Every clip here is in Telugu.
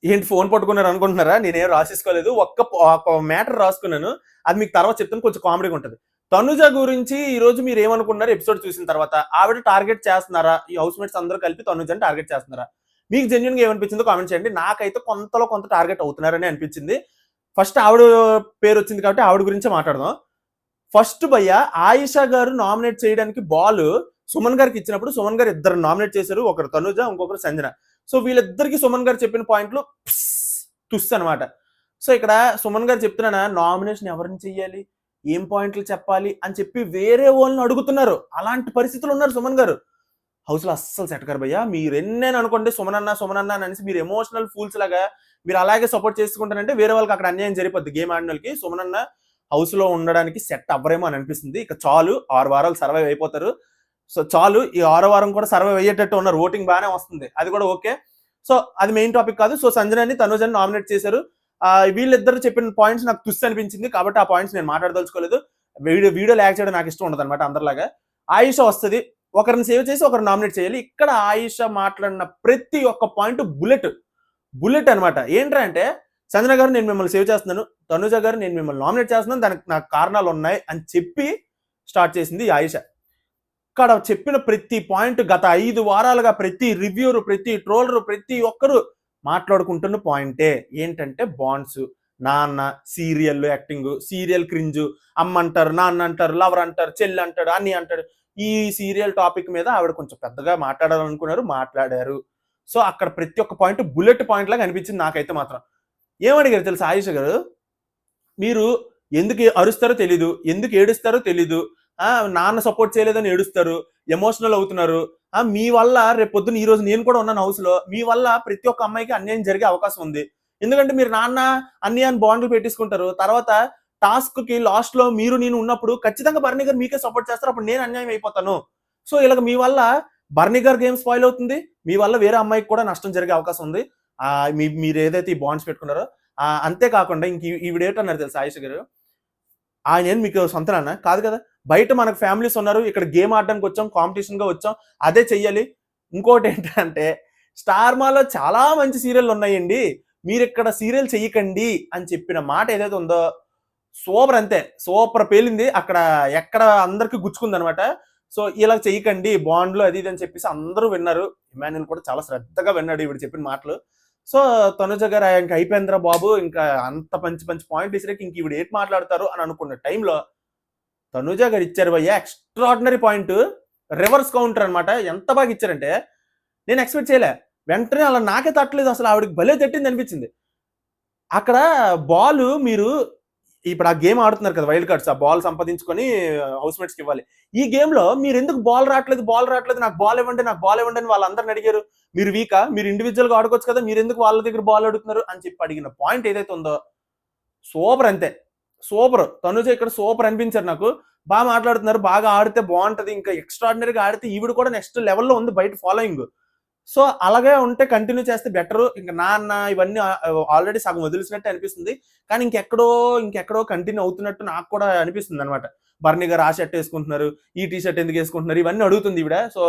ఏంటి ఫోన్ పట్టుకున్నారు అనుకుంటున్నారా? నేనేం రాసేసుకోలేదు. ఒక మ్యాటర్ రాసుకున్నాను. అది మీకు తర్వాత చెప్తాను. కొంచెం కామెడీగా ఉంటది. తనుజ గురించి ఈరోజు మీరేమనుకున్నారు ఎపిసోడ్ చూసిన తర్వాత? ఆవిడ టార్గెట్ చేస్తున్నారా? ఈ హౌస్ మేట్స్ అందరూ కలిపి తనుజని టార్గెట్ చేస్తున్నారా? మీకు జెన్యూన్‌గా ఏమనిపించిందో కామెంట్ చేయండి. నాకైతే కొంతలో కొంత టార్గెట్ అవుతున్నారని అనిపించింది. ఫస్ట్ ఆవిడ పేరొచ్చింది కాబట్టి ఆవిడ గురించే మాట్లాడదాం. ఫస్ట్ భయ్య ఆయిషా గారు నామినేట్ చేయడానికి బాల్ సుమన్ గారికి ఇచ్చినప్పుడు సుమన్ గారు ఇద్దరు నామినేట్ చేశారు. ఒకరు తనుజ, ఇంకొకరు సంజన. సో వీళ్ళిద్దరికి సుమన్ గారు చెప్పిన పాయింట్లు తుస్ అనమాట. సో ఇక్కడ సుమన్ గారు చెప్తున్నానా నామినేషన్ ఎవరిని చెయ్యాలి, ఏం పాయింట్లు చెప్పాలి అని చెప్పి వేరే వాళ్ళని అడుగుతున్నారు. అలాంటి పరిస్థితులు ఉన్నారు సుమన్ గారు. హౌస్ లో అస్సలు సెట్ కారు భయ్య. మీరు ఎన్నైనా అనుకోండి సుమన్ అన్న అనేసి మీరు ఎమోషనల్ ఫూల్స్ లాగా మీరు అలాగే సపోర్ట్ చేసుకుంటారంటే వేరే వాళ్ళకి అక్కడ అన్యాయం జరిగిపోద్ది. గేమ్ ఆడిన వాళ్ళకి సుమన్ అన్న హౌస్ లో ఉండడానికి సెట్ అవ్వరేమో అని అనిపిస్తుంది. ఇక చాలు 6 వారాలు సర్వైవ్ అయిపోతారు. సో చాలు ఈ 6వ వారం కూడా సర్వైవ్ అయ్యేటట్టు ఉన్నారు. ఓటింగ్ బాగానే వస్తుంది, అది కూడా ఓకే. సో అది మెయిన్ టాపిక్ కాదు. సో సంజనాని తనుజని నామినేట్ చేశారు. వీళ్ళిద్దరు చెప్పిన పాయింట్స్ నాకు తుస్సు అనిపించింది కాబట్టి ఆ పాయింట్స్ నేను మాట్లాడదలుచుకోలేదు. వీడియో ల్యాగ్ చేయడం నాకు ఇష్టం ఉండదు అనమాట. అందరిలాగా ఆయుష వస్తుంది, ఒకరిని సేవ్ చేసి ఒకరిని నామినేట్ చేయాలి. ఇక్కడ ఆయుష మాట్లాడిన ప్రతి ఒక్క పాయింట్ బుల్లెట్ అనమాట. ఏంట్రా అంటే సంజన గారు నేను మిమ్మల్ని సేవ్ చేస్తున్నాను, తనుజ గారు నేను మిమ్మల్ని నామినేట్ చేస్తున్నాను, దానికి నాకు కారణాలు ఉన్నాయి అని చెప్పి స్టార్ట్ చేసింది ఆయుష. ఇక్కడ చెప్పిన ప్రతి పాయింట్ గత 5 వారాలుగా ప్రతి రివ్యూరు, ప్రతి ట్రోలరు, ప్రతి ఒక్కరు మాట్లాడుకుంటున్న పాయింటే ఏంటంటే బాండ్స్, నాన్న, సీరియల్ యాక్టింగ్, సీరియల్ క్రింజు, అమ్మ అంటారు, నాన్న అంటారు, లవర్ అంటారు, చెల్లి అంటాడు, అన్ని అంటాడు. ఈ సీరియల్ టాపిక్ మీద ఆవిడ కొంచెం పెద్దగా మాట్లాడాలనుకున్నారు, మాట్లాడారు. సో అక్కడ ప్రతి ఒక్క పాయింట్ బుల్లెట్ పాయింట్ లాగా అనిపించింది నాకైతే మాత్రం. ఏమడిగారు తెలుసా ఆయుష గారు? మీరు ఎందుకు అరుస్తారో తెలీదు, ఎందుకు ఏడుస్తారో తెలీదు, నాన్న సపోర్ట్ చేయలేదని ఏడుస్తారు, ఎమోషనల్ అవుతున్నారు. మీ వల్ల రేపు పొద్దున్న ఈ రోజు నేను కూడా ఉన్నాను హౌస్ లో, మీ వల్ల ప్రతి ఒక్క అమ్మాయికి అన్యాయం జరిగే అవకాశం ఉంది. ఎందుకంటే మీరు నాన్న అన్యాయాన్ని బాండ్లు పెట్టించుకుంటారు. తర్వాత టాస్క్ కి లాస్ట్ లో మీరు నేను ఉన్నప్పుడు ఖచ్చితంగా బర్నీ గారు మీకే సపోర్ట్ చేస్తారు, అప్పుడు నేను అన్యాయం అయిపోతాను. సో ఇలాగ మీ వల్ల బర్నీ గారు గేమ్ స్పాయిల్ అవుతుంది, మీ వల్ల వేరే అమ్మాయికి కూడా నష్టం జరిగే అవకాశం ఉంది. మీరు ఏదైతే ఈ బాండ్స్ పెట్టుకున్నారో అంతేకాకుండా ఇంక ఈవిడేటన్నారు తెలుసా ఆయుష గారు? ఆయన ఏం మీకు సొంత నాన్న కాదు కదా, బయట మనకు ఫ్యామిలీస్ ఉన్నారు, ఇక్కడ గేమ్ ఆడడానికి వచ్చాం, కాంపిటీషన్ గా వచ్చాం, అదే చెయ్యాలి. ఇంకోటి ఏంటంటే స్టార్ మాలో చాలా మంచి సీరియల్ ఉన్నాయండి, మీరు ఇక్కడ సీరియల్ చెయ్యకండి అని చెప్పిన మాట ఏదైతే ఉందో సూపర్, అంతే సూపర్ పేలింది అక్కడ. ఎక్కడ అందరికి గుచ్చుకుంది అనమాట. సో ఇలా చెయ్యకండి బాండ్లు అది ఇది అని చెప్పేసి అందరూ విన్నారు. ఇమాన్యుల్ కూడా చాలా శ్రద్ధగా విన్నాడు ఇవిడ చెప్పిన మాటలు. సో తనుజ గారు ఇంకా అయిపోయిందిరా బాబు, ఇంకా అంత మంచి మంచి పాయింట్ ఇసిరాక ఇంక ఈవిడ ఏంటి మాట్లాడతారు అని అనుకున్న టైంలో తనుజ గారు ఇచ్చారు భయ్య ఎక్స్ట్రాడినరీ పాయింట్, రివర్స్ కౌంటర్ అనమాట. ఎంత బాగా ఇచ్చారంటే నేను ఎక్స్పెక్ట్ చేయలే. వెంటనే అలా నాకే తట్టలేదు, అసలు ఆవిడకి భలే తట్టింది అనిపించింది. అక్కడ బాల్ మీరు ఇప్పుడు ఆ గేమ్ ఆడుతున్నారు కదా వైల్డ్ కార్డ్స్, ఆ బాల్ సంపాదించుకొని హౌస్ మేట్స్ కి ఇవ్వాలి. ఈ గేమ్ లో మీరు ఎందుకు బాల్ రావట్లేదు, నాకు బాల్ ఇవ్వండి, నాకు బాల్ ఇవ్వండి అని వాళ్ళందరిని అడిగారు. మీరు వీకా, మీరు ఇండివిజువల్ గా ఆడుకోవచ్చు కదా, మీరు ఎందుకు వాళ్ళ దగ్గర బాల్ అడుగుతున్నారు అని చెప్పి అడిగిన పాయింట్ ఏదైతే ఉందో సూపర్, అంతే సూపర్. తనుజ ఇక్కడ సూపర్ అనిపించారు నాకు. బాగా మాట్లాడుతున్నారు, బాగా ఆడితే బాగుంటది, ఇంకా ఎక్స్ట్రాడినరీగా ఆడితే ఈవిడ కూడా నెక్స్ట్ లెవెల్లో ఉంది బయట ఫాలోయింగ్. సో అలాగే ఉంటే కంటిన్యూ చేస్తే బెటర్. ఇంకా నాన్న ఇవన్నీ ఆల్రెడీ సగం వదిలిసినట్టు అనిపిస్తుంది, కానీ ఇంకెక్కడో కంటిన్యూ అవుతున్నట్టు నాకు కూడా అనిపిస్తుంది అనమాట. బర్నీ గారు ఆ షర్ట్ వేసుకుంటున్నారు, ఈ టీ షర్ట్ ఎందుకు వేసుకుంటున్నారు, ఇవన్నీ అడుగుతుంది ఈవిడ. సో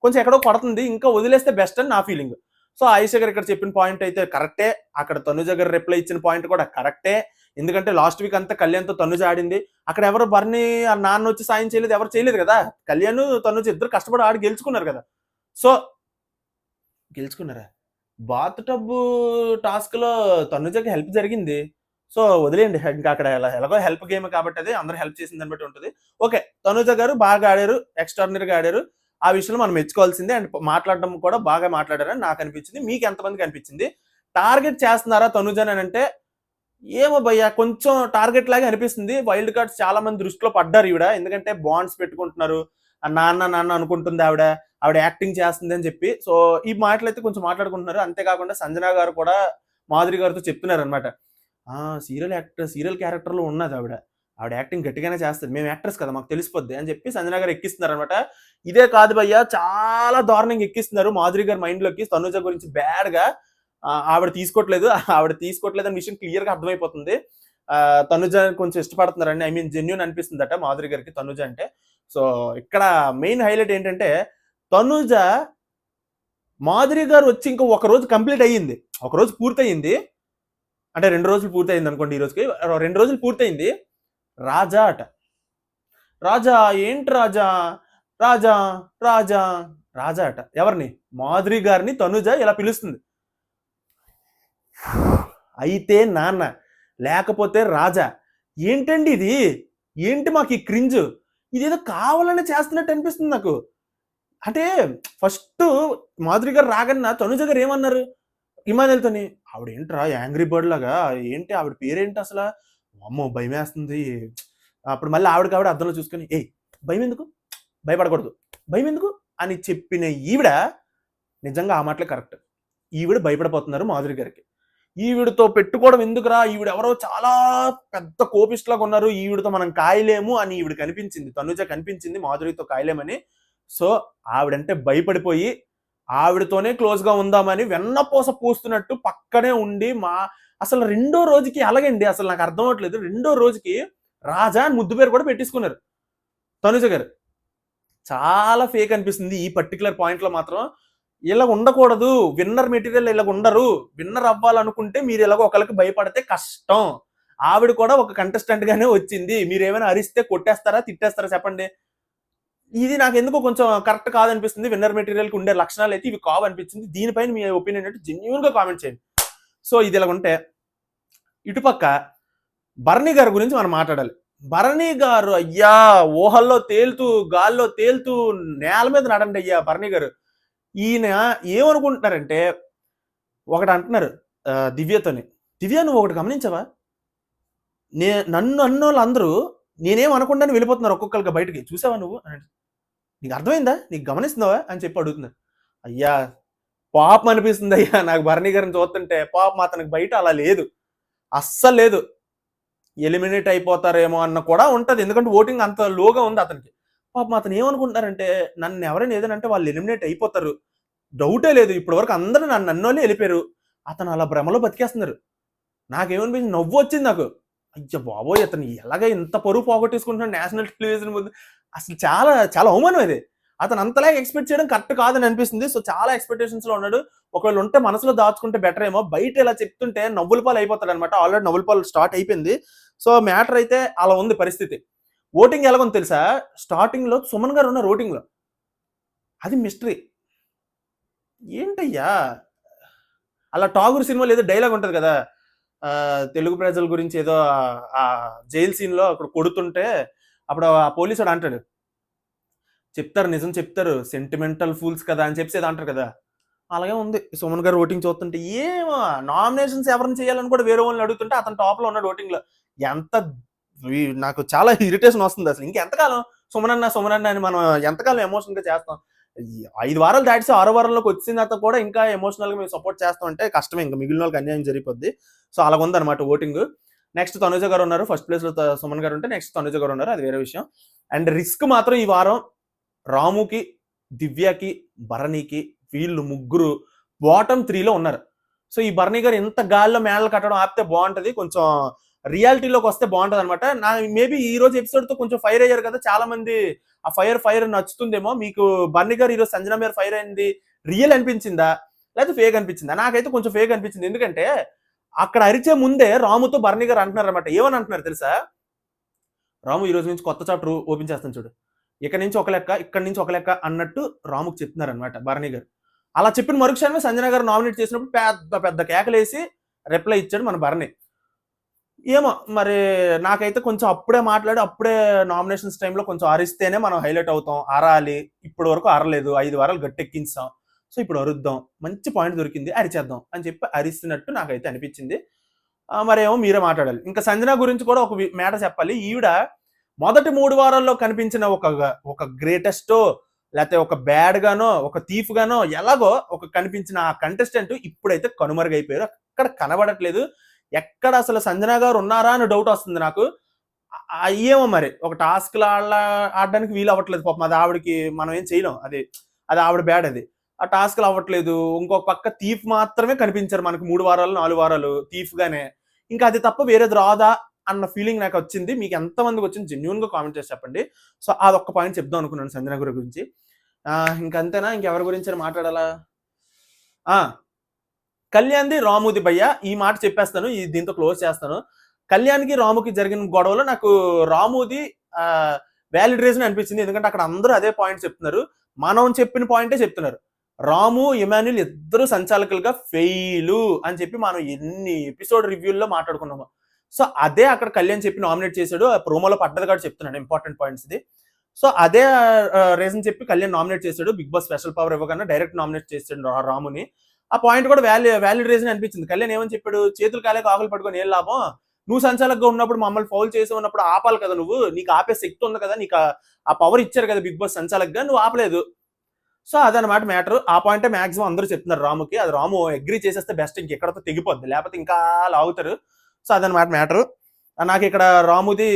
కొంచెం ఎక్కడో పడుతుంది, ఇంకా వదిలేస్తే బెస్ట్ అని నా ఫీలింగ్. సో ఆయుష గారు ఇక్కడ చెప్పిన పాయింట్ అయితే కరెక్టే, అక్కడ తనుజ గారు రిప్లై ఇచ్చిన పాయింట్ కూడా కరెక్టే. ఎందుకంటే లాస్ట్ వీక్ అంతా కళ్యాణ్తో తనుజ ఆడింది, అక్కడ ఎవరు బర్నీ నాన్న వచ్చి సాయం చేయలేదు, ఎవరు చేయలేదు కదా. కళ్యాణ్ తనుజ ఇద్దరు కష్టపడి ఆడి గెలుచుకున్నారు కదా. సో గెలుచుకున్నారా? బాత్ టబ్ టాస్క్ లో తనుజకి హెల్ప్ జరిగింది. సో వదిలేయండి, ఇంకా అక్కడ ఎలాగో హెల్ప్ గేమ్ కాబట్టి అది అందరూ హెల్ప్ చేసిన దాన్ని బట్టి ఉంటుంది. ఓకే, తనుజ గారు బాగా ఆడారు, ఎక్స్ట్రాడినరీగా ఆడారు. ఆ విషయంలో మనం మెచ్చుకోవాల్సిందే. అండ్ మాట్లాడడం కూడా బాగా మాట్లాడారని నాకు అనిపించింది. మీకు ఎంతమందికి అనిపించింది? టార్గెట్ చేస్తున్నారా తనుజని అని అంటే ఏమో భయ్య, కొంచెం టార్గెట్ లాగా అనిపిస్తుంది. వైల్డ్ కార్డ్స్ చాలా మంది దృష్టిలో పడ్డారు ఈవిడ, ఎందుకంటే బాండ్స్ పెట్టుకుంటున్నారు, నాన్న అనుకుంటుంది ఆవిడ యాక్టింగ్ చేస్తుంది అని చెప్పి. సో ఈ మాటలు అయితే కొంచెం మాట్లాడుకుంటున్నారు. అంతేకాకుండా సంజన గారు కూడా మాధురి గారితో చెప్తున్నారు అనమాట, సీరియల్ క్యారెక్టర్ లో ఉన్నది ఆవిడ యాక్టింగ్ గట్టిగానే చేస్తుంది, మేము యాక్టర్స్ కదా మాకు తెలిసిపోద్ది అని చెప్పి సంజన గారు ఎక్కిస్తున్నారు అనమాట. ఇదే కాదు భయ్య, చాలా దారుణంగా ఎక్కిస్తున్నారు మాధురి గారి మైండ్ లోకి తనుజ గురించి బ్యాడ్ గా. ఆవిడ తీసుకోవట్లేదు అనే విషయం క్లియర్ గా అర్థమైపోతుంది. తనుజ కొంచెం ఇష్టపడుతున్నారని, ఐ మీన్ జెన్యూన్ అనిపిస్తుందట మాధురి గారికి తనుజ అంటే. సో ఇక్కడ మెయిన్ హైలైట్ ఏంటంటే తనుజ మాధురి గారు వచ్చి ఇంకో ఒక రోజు కంప్లీట్ అయ్యింది, ఒక రోజు పూర్తయింది, అంటే 2 రోజులు పూర్తయింది అనుకోండి, ఈ రోజుకి 2 రోజులు పూర్తయింది. రాజా అట. రాజా ఏంటి రాజా, రాజా రాజా రాజా అట. ఎవరిని? మాధురి గారిని తనుజ ఇలా పిలుస్తుంది. అయితే నాన్న, లేకపోతే రాజా. ఏంటండి ఇది? ఏంటి మాకు ఈ క్రింజ్? ఇదేదో కావాలని చేస్తున్నట్టు అనిపిస్తుంది నాకు. అంటే ఫస్ట్ మాధురి గారు రాగన్న తనుజ గారు ఏమన్నారు ఇమానుయల్తోని? ఆవిడేంట్రా యాంగ్రీ బర్డ్ లాగా, ఏంటి ఆవిడ పేరేంటి అసలు? అమ్మో భయమేస్తుంది. అప్పుడు మళ్ళీ ఆవిడ అద్దంలో చూసుకొని, ఏయ్ భయం ఎందుకు, భయపడకూడదు, భయం ఎందుకు అని చెప్పిన ఈవిడ నిజంగా ఆ మాటలే కరెక్ట్. ఈవిడ భయపడిపోతున్నారు మాధురి గారికి. ఈవిడతో పెట్టుకోవడం ఎందుకురా, ఈవిడ ఎవరో చాలా పెద్ద కోపిస్ట్లాగా ఉన్నారు, ఈవిడతో మనం కాయలేము అని ఈవిడ కనిపించింది, తనుజ కనిపించింది మాధురితో కాయలేమని. సో ఆవిడంటే భయపడిపోయి ఆవిడతోనే క్లోజ్ గా ఉందామని వెన్నపోస పూస్తున్నట్టు పక్కనే ఉండి అసలు 2వ రోజుకి అలాగండి, అసలు నాకు అర్థం అవట్లేదు. 2వ రోజుకి రాజా అని ముద్దు పేరు కూడా పెట్టించుకున్నారు తనుజ గారు. చాలా ఫేక్ అనిపిస్తుంది ఈ పర్టికులర్ పాయింట్ లో మాత్రం. ఇలా ఉండకూడదు, విన్నర్ మెటీరియల్ ఇలా ఉండరు. విన్నర్ అవ్వాలనుకుంటే మీరు ఇలాగ ఒకరికి భయపడితే కష్టం. ఆవిడ కూడా ఒక కంటెస్టెంట్ గానే వచ్చింది, మీరు ఏమైనా అరిస్తే కొట్టేస్తారా తిట్టేస్తారా చెప్పండి? ఇది నాకు ఎందుకో కొంచెం కరెక్ట్ కాదనిపిస్తుంది. విన్నర్ మెటీరియల్కి ఉండే లక్షణాలు అయితే ఇవి కావనిపించింది. దీనిపైన మీ ఒపీనియన్ అంటే జెన్యూన్ గా కామెంట్ చేయండి. సో ఇది ఇలా ఉంటే, ఇటుపక్క భరణి గారి గురించి మనం మాట్లాడాలి. భరణి గారు అయ్యా ఊహల్లో తేలుతూ, గాల్లో తేలుతూ, నేల మీద నడండి అయ్యా భరణి గారు. ఈయన ఏమనుకుంటున్నారంటే, ఒకటి అంటున్నారు దివ్యతోని, దివ్య నువ్వు ఒకటి గమనించవా, నన్ను అన్నోళ్ళు అందరూ నేనేం అనకుండానే వెళ్ళిపోతున్నారు ఒక్కొక్కరికి బయటికి, చూసావా నువ్వు, నీకు అర్థమైందా, నీకు గమనిస్తున్నావా అని చెప్పి అడుగుతున్నారు. అయ్యా పాపం అనిపిస్తుంది అయ్యా నాకు భరణి గారిని చూస్తుంటే. పాపం అతనికి బయట అలా లేదు, అస్సలు లేదు. ఎలిమినేట్ అయిపోతారేమో అన్న కూడా ఉంటది, ఎందుకంటే ఓటింగ్ అంత లోగా ఉంది అతనికి. పాపం అతను ఏమనుకుంటున్నారంటే, నన్ను ఎవరైనా ఏదనంటే వాళ్ళు ఎలిమినేట్ అయిపోతారు, డౌటే లేదు, ఇప్పటి వరకు అందరూ నన్నోళ్ళే వెళ్ళిపోయారు, అతను అలా భ్రమలో బతికేస్తున్నారు. నాకేమనిపించింది, నవ్వు వచ్చింది నాకు. అయ్య బాబోయ్ అతను ఎలాగ ఇంత పరువు పోగొట్టేసుకుంటున్నాడు నేషనల్ టెలివిజన్ ముందు, అసలు చాలా చాలా అవమానం ఇది. అతను అంతలా ఎక్స్పెక్ట్ చేయడం కరెక్ట్ కాదని అనిపిస్తుంది. సో చాలా ఎక్స్పెక్టేషన్స్ లో ఉన్నాడు. ఒకవేళ ఉంటే మనసులో దాచుకుంటే బెటర్ ఏమో, బయట ఇలా చెప్తుంటే నవ్వుల పాలు అయిపోతాడు అనమాట. ఆల్రెడీ నవ్వుల పాలు స్టార్ట్ అయిపోయింది. సో మ్యాటర్ అయితే అలా ఉంది పరిస్థితి. ఓటింగ్ ఎలాగొంది తెలుసా, స్టార్టింగ్ లో సుమన్ గారు ఉన్నారు ఓటింగ్ లో, అది మిస్టరీ. ఏంటయ్యా అలా టాగూర్ సినిమాలో ఏదో డైలాగ్ ఉంటది కదా, తెలుగు ప్రజల గురించి ఏదో ఆ జైల్ సీన్ లో అక్కడ కొడుతుంటే అప్పుడు ఆ పోలీసుడు అంటాడు, చెప్తారు నిజం చెప్తారు, సెంటిమెంటల్ ఫూల్స్ కదా అని చెప్పేసి అంటారు కదా, అలాగే ఉంది సుమన్ గారు ఓటింగ్ చూస్తుంటే. ఏమో నామినేషన్స్ ఎవరిని చేయాలని కూడా వేరే వాళ్ళని అడుగుతుంటే అతను టాప్ లో ఉన్నాడు ఓటింగ్ లో. ఎంత నాకు చాలా ఇరిటేషన్ వస్తుంది అసలు. ఇంకెంతకాలం సుమనన్న అని మనం ఎంతకాలం ఎమోషన్ గా చేస్తాం? 5 వారాలు దాటిసి 6 వారంలోకి వచ్చిన తర్వాత కూడా ఇంకా ఎమోషనల్ గా మేము సపోర్ట్ చేస్తాం అంటే కష్టమే, ఇంకా మిగిలిన వాళ్ళకి అన్యాయం జరిగిపోద్ది. సో అలాగ ఉందన్నమాట ఓటింగ్. నెక్స్ట్ తనుజ గారు ఉన్నారు ఫస్ట్ ప్లేస్ లో, సుమన్ గారు ఉంటే నెక్స్ట్ తనుజ గారు ఉన్నారు, అది వేరే విషయం. అండ్ రిస్క్ మాత్రం ఈ వారం రాముకి, దివ్యకి, భరణికి, వీళ్ళు ముగ్గురు బాటమ్ 3లో ఉన్నారు. సో ఈ భరణి గారు ఎంత గాల్లో మేళలు కట్టడం ఆపితే బాగుంటది, కొంచెం రియాలిటీలోకి వస్తే బాగుంటది అనమాట. నా మేబీ ఈ రోజు ఎపిసోడ్ తో కొంచెం ఫైర్ అయ్యారు కదా చాలా మంది, ఆ ఫైర్ నచ్చుతుందేమో మీకు. భరణి గారు ఈరోజు సంజన మీద ఫైర్ అయింది రియల్ అనిపించిందా లేకపోతే ఫేక్ అనిపించిందా? నాకైతే కొంచెం ఫేక్ అనిపించింది. ఎందుకంటే అక్కడ అరిచే ముందే రాముతో భరణి గారు అంటున్నారు అనమాట. ఏమని అంటున్నారు తెలుసా, రాము ఈ రోజు నుంచి కొత్త చాప్టర్ ఓపెన్ చేస్తాను చూడు, ఇక్కడ నుంచి ఒక లెక్క, ఇక్కడ నుంచి ఒక లెక్క అన్నట్టు రాముకు చెప్తున్నారు అనమాట భరణి గారు. అలా చెప్పిన మరుక్షణమే సంజన గారు నామినేట్ చేసినప్పుడు పెద్ద పెద్ద కేకలేసి రిప్లై ఇచ్చాడు మన భరణి. ఏమో మరి నాకైతే కొంచెం అప్పుడే మాట్లాడి అప్పుడే నామినేషన్స్ టైంలో కొంచెం అరిస్తేనే మనం హైలైట్ అవుతాం, అరాలి. ఇప్పటి వరకు అరలేదు, 5 వారాలు గట్టెక్కించాం, సో ఇప్పుడు అరుద్దాం, మంచి పాయింట్ దొరికింది అరిచేద్దాం అని చెప్పి అరిస్తున్నట్టు నాకైతే అనిపించింది. మరేమో మీరే మాట్లాడాలి. ఇంకా సంజన గురించి కూడా ఒక మ్యాటర్ చెప్పాలి. ఈవిడ మొదటి 3 వారాల్లో కనిపించిన ఒక గ్రేటెస్టో లేకపోతే ఒక బ్యాడ్ గానో ఒక థీఫ్ గానో ఎలాగో ఒక కనిపించిన ఆ కంటెస్టెంట్ ఇప్పుడైతే కనుమరుగైపోయారు, అక్కడ కనబడట్లేదు. ఎక్కడ అసలు సంజన గారు ఉన్నారా అని డౌట్ వస్తుంది నాకు. అయ్యేమో మరి ఒక టాస్క్ ఆడడానికి వీలు అవ్వట్లేదు పాపం, అది ఆవిడకి మనం ఏం చేయలేం, అది ఆవిడ బ్యాడ్, అది ఆ టాస్క్లు అవ్వట్లేదు. ఇంకొక పక్క థీఫ్ మాత్రమే కనిపించారు మనకు 3 వారాలు 4 వారాలు థీఫ్ గానే, ఇంకా అది తప్ప వేరేది రాదా అన్న ఫీలింగ్ నాకు వచ్చింది. మీకు ఎంతమందికి వచ్చింది జెన్యూన్ గా కామెంట్ చేసి చెప్పండి. సో అదొక్క పాయింట్ చెప్దాం అనుకున్నాను సంజన గారి గురించి. ఇంకంతేనా, ఇంకెవరి గురించి మాట్లాడాలా? కళ్యాణ్ది రాముది భయ్య, ఈ మాట చెప్పేస్తాను, దీంతో క్లోజ్ చేస్తాను. కళ్యాణ్కి రాముకి జరిగిన గొడవలో నాకు రాముది వ్యాలిడ్ రీజన్ అనిపించింది. ఎందుకంటే అక్కడ అందరూ అదే పాయింట్ చెప్తున్నారు, మనం చెప్పిన పాయింటే చెప్తున్నారు. రాము ఇమాన్యుల్ ఇద్దరు సంచాలకులుగా ఫెయిలు అని చెప్పి మనం ఎన్ని ఎపిసోడ్ రివ్యూల్లో మాట్లాడుకున్నాము. సో అదే అక్కడ కళ్యాణ్ చెప్పి నామినేట్ చేశాడు, ప్రోమోలో పడ్డది కూడా చెప్తున్నాడు ఇంపార్టెంట్ పాయింట్స్ ఇది. సో అదే రీజన్ చెప్పి కళ్యాణ్ నామినేట్ చేశాడు. బిగ్ బాస్ స్పెషల్ పవర్ ఇవ్వగానే డైరెక్ట్ నామినేట్ చేశాడు రాముని. ఆ పాయింట్ కూడా వ్యాలిడ్ రీజన్ అనిపించింది. కళ్యాణ్ ఏమని చెప్పాడు, చేతులు కాలేక ఆకులు పట్టుకొని ఏం లాభం, నువ్వు సంచాలకుగా ఉన్నప్పుడు మమ్మల్ని ఫౌల్ చేసి ఉన్నప్పుడు ఆపాలి కదా, నువ్వు నీకు ఆపే శక్తి ఉంది కదా, నీకు ఆ పవర్ ఇచ్చారు కదా బిగ్ బాస్ సంచాలకుగా, నువ్వు ఆపలేదు. సో అదనమాట మ్యాటర్. ఆ పాయింటే మాక్సిమం అందరూ చెప్తున్నారు రాముకి. అది రాము అగ్రీ చేసేస్తే బెస్ట్, ఇంకెక్కడతో తెగిపోద్ది, లేకపోతే ఇంకా లాగుతారు. సో అదనమాట మ్యాటర్. నాకు ఇక్కడ రాముది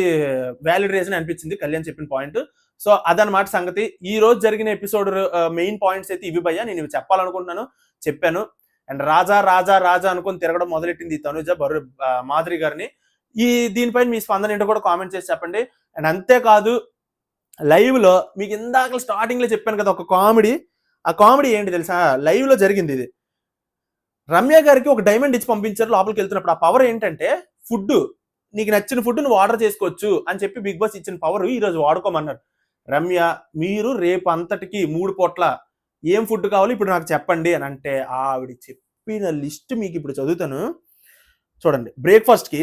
వ్యాలిడ్ రీజన్ అనిపించింది కళ్యాణ్ చెప్పిన పాయింట్. సో అదనమాట సంగతి. ఈ రోజు జరిగిన ఎపిసోడ్ మెయిన్ పాయింట్స్ అయితే ఇవి భయ్యా, నేను ఇవి చెప్పాలనుకుంటున్నాను, చెప్పాను. అండ్ రాజా రాజా రాజా అనుకుని తిరగడం మొదలెట్టింది తనుజ మాధురి గారిని. దీనిపైన మీ స్పందన ఏంటో కూడా కామెంట్ చేసి చెప్పండి. అండ్ అంతేకాదు, లైవ్ లో మీకు ఇందాక స్టార్టింగ్ లో చెప్పాను కదా ఒక కామెడీ, ఆ కామెడీ ఏంటి తెలుసా, లైవ్ లో జరిగింది ఇది. రమ్య గారికి ఒక డైమండ్ ఇచ్చి పంపించారు లోపలికి వెళ్తున్నప్పుడు. ఆ పవర్ ఏంటంటే, ఫుడ్ నీకు నచ్చిన ఫుడ్ నువ్వు ఆర్డర్ చేసుకోవచ్చు అని చెప్పి బిగ్ బాస్ ఇచ్చిన పవర్ ఈ రోజు వాడుకోమన్నారు. రమ్య, మీరు రేపు అంతటికి 3 పూట్ల ఏం ఫుడ్ కావాలో ఇప్పుడు నాకు చెప్పండి అని అంటే, ఆవిడ చెప్పిన లిస్ట్ మీకు ఇప్పుడు చదువుతాను చూడండి. బ్రేక్ఫాస్ట్కి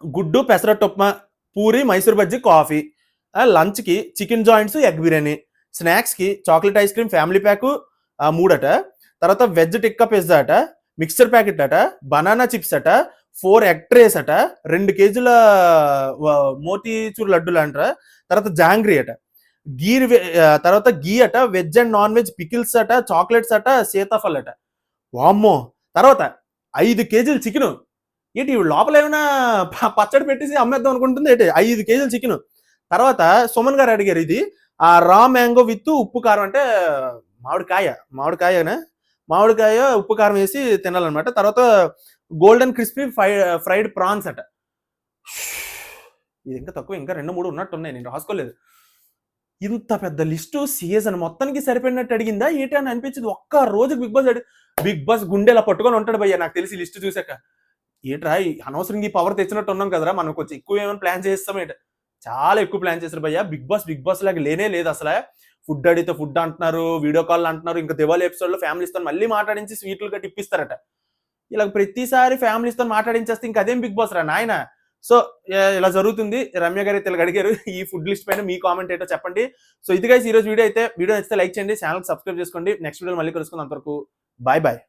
గుడ్డు పెసరట్టు ఉప్మా, పూరి మైసూర్ బజ్జీ కాఫీ. లంచ్కి చికెన్ జాయింట్స్ ఎగ్ బిర్యానీ. స్నాక్స్కి chocolate ice cream family pack 3 అట. తర్వాత వెజ్ టిక్కా పిజ్జా అట, మిక్సర్ ప్యాకెట్ అట, బనానా చిప్స్ అట, 4 ఎగ్ ట్రేస్ అట, 2 కేజీల మోతీచూర్ లడ్డూలు అంటారా. తర్వాత జాంగ్రీ అట, తర్వాత గీ అట, veg and non veg pickles అట, చాక్లెట్స్ అట, సీతాఫల్ అట. వామ్మో. తర్వాత 5 కేజీలు చికెన్. ఏంటి లోపల ఏమైనా పచ్చడి పెట్టేసి అమ్మేద్దాం అనుకుంటుంది ఏంటి, 5 కేజీలు చికెన్. తర్వాత సుమన్ గారు అడిగారు, ఇది రా మ్యాంగో విత్ ఉప్పు కారం అంటే మామిడికాయ ఉప్పు కారం వేసి తినాలన్నమాట. తర్వాత గోల్డెన్ క్రిస్పీ ఫ్రైడ్ ప్రాన్స్ అట. ఇది ఇంకా తక్కువ, ఇంకా 2-3 ఉన్నట్టు ఉన్నాయి, నేను రాసుకోలేదు. ఇంత పెద్ద లిస్టు సీజన్ మొత్తానికి సరిపోయినట్టు అడిగిందా ఏంటి అని అనిపించింది. ఒక్క రోజు బిగ్ బాస్ గుండెలా పట్టుకొని ఉంటాడు భయ్య నాకు తెలిసి లిస్ట్ చూసాక. ఏట్రా అనవసరంగా ఈ పవర్ తెచ్చినట్టు ఉన్నాం కదరా, మనం కొంచెం ఎక్కువ ఏమైనా ప్లాన్ చేస్తాం ఏంటి, చాలా ఎక్కువ ప్లాన్ చేస్తారు భయ్య. బిగ్ బాస్ లాగా లేనే లేదు అసలు. ఫుడ్ అడిగితే ఫుడ్ అంటున్నారు, వీడియో కాల్ అంటున్నారు, ఇంకా దివాళీ ఎపిసోడ్ లో ఫ్యామిలీస్తో మళ్ళీ మాట్లాడించి స్వీట్లు గట్టి ఇప్పిస్తారట. ఇలా ప్రతిసారి ఫ్యామిలీస్తో మాట్లాడించేస్తే ఇంకా అదేం బిగ్ బాస్ రా నాయన. సో ఇలా జరుగుతుంది. రమ్య గారు అయితే అడిగారు ఈ ఫుడ్ లిస్ట్ పైన మీ కామెంట్ ఏంటో చెప్పండి. సో ఇది గైస్ ఈ రోజు వీడియో నచ్చితే లైక్ చేయండి, ఛానల్ సబ్స్క్రైబ్ చేసుకోండి. నెక్స్ట్ వీడియో మళ్ళీ కలుసుకుందాం, అంతవరకు బాయ్ బాయ్.